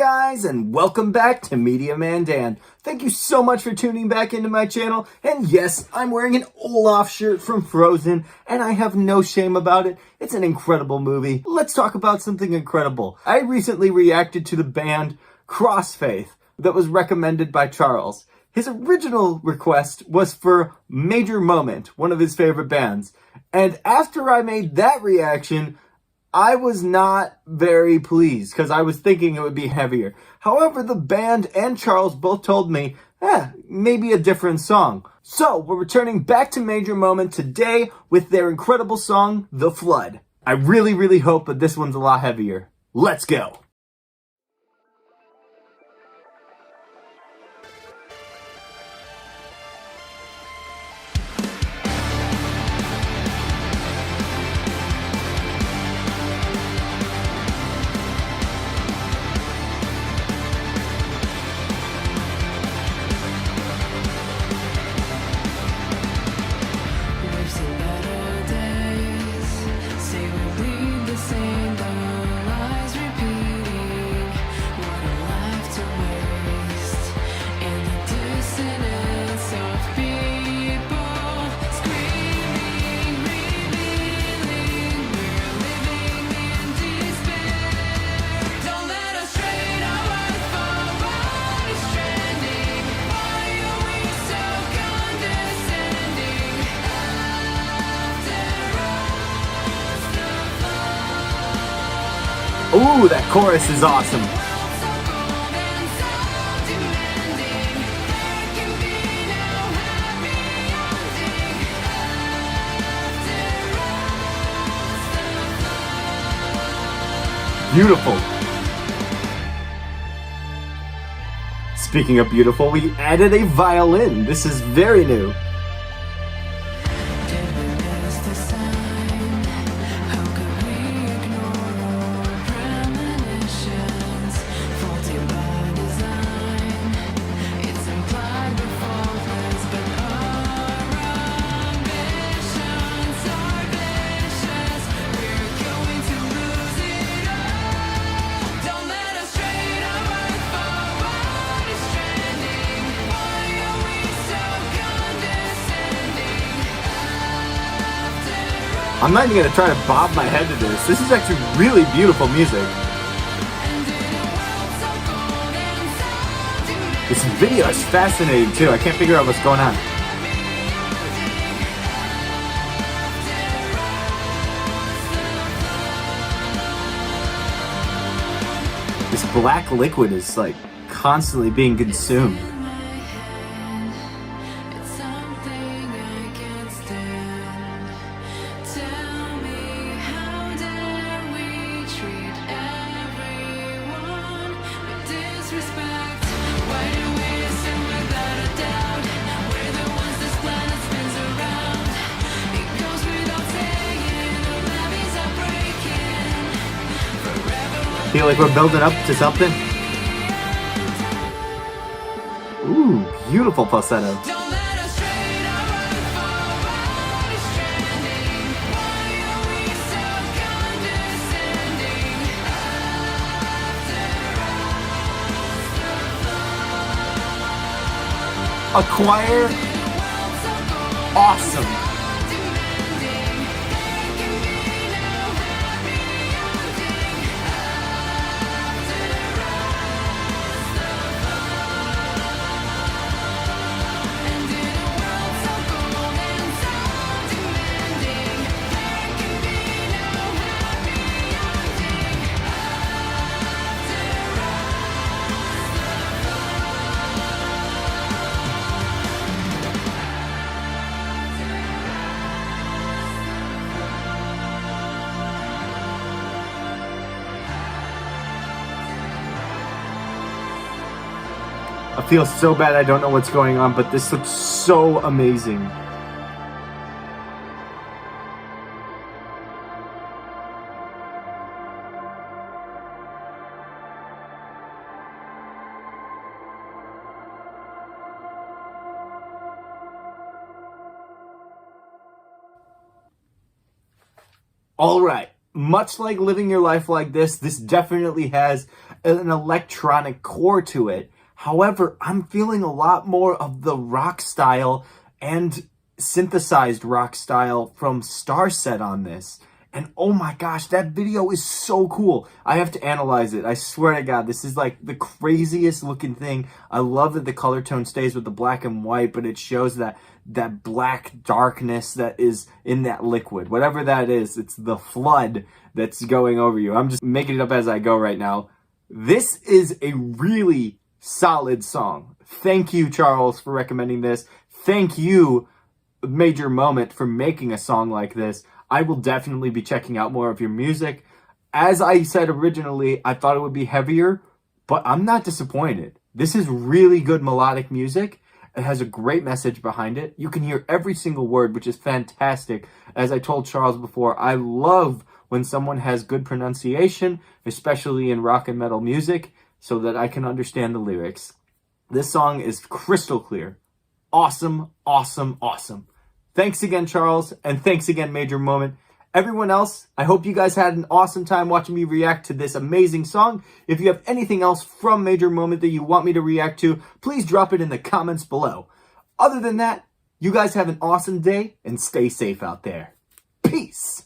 guys, and welcome back to Media Man Dan. Thank you so much for tuning back into my channel. And yes, I'm wearing an Olaf shirt from Frozen, and I have no shame about it. It's an incredible movie. Let's talk about something incredible. I recently reacted to the band Crossfaith that was recommended by Charles. His original request was for Major Moment, one of his favorite bands. And after I made that reaction, I was not very pleased because I was thinking it would be heavier. However, the band and Charles both told me, maybe a different song. So we're returning back to Major Moment today with their incredible song, The Flood. I really hope that this one's a lot heavier. Let's go. Ooh, that chorus is awesome. Beautiful. Speaking of beautiful, we added a violin. This is very new. I'm not even going to try to bob my head to this. This is actually really beautiful music. This video is fascinating too. I can't figure out what's going on. This black liquid is like constantly being consumed. Feel like we're building up to something. Ooh, beautiful falsetto. A choir, awesome. I feel so bad I don't know what's going on, but this looks so amazing. All right. Much like living your life like this definitely has an electronic core to it. However, I'm feeling a lot more of the rock style and synthesized rock style from Starset on this. And oh my gosh, that video is so cool. I have to analyze it. I swear to God, this is like the craziest looking thing. I love that the color tone stays with the black and white, but it shows that black darkness that is in that liquid. Whatever that is, it's the flood that's going over you. I'm just making it up as I go right now. This is a really solid song. Thank you, Charles, for recommending this. Thank you, Major Moment, for making a song like this. I will definitely be checking out more of your music. As I said originally, I thought it would be heavier, but I'm not disappointed. This is really good melodic music. It has a great message behind it. You can hear every single word, which is fantastic. As I told Charles before, I love when someone has good pronunciation, especially in rock and metal music, so that I can understand the lyrics. This song is crystal clear. Awesome, awesome, awesome. Thanks again, Charles, and thanks again, Major Moment. Everyone else, I hope you guys had an awesome time watching me react to this amazing song. If you have anything else from Major Moment that you want me to react to, please drop it in the comments below. Other than that, you guys have an awesome day and stay safe out there. Peace!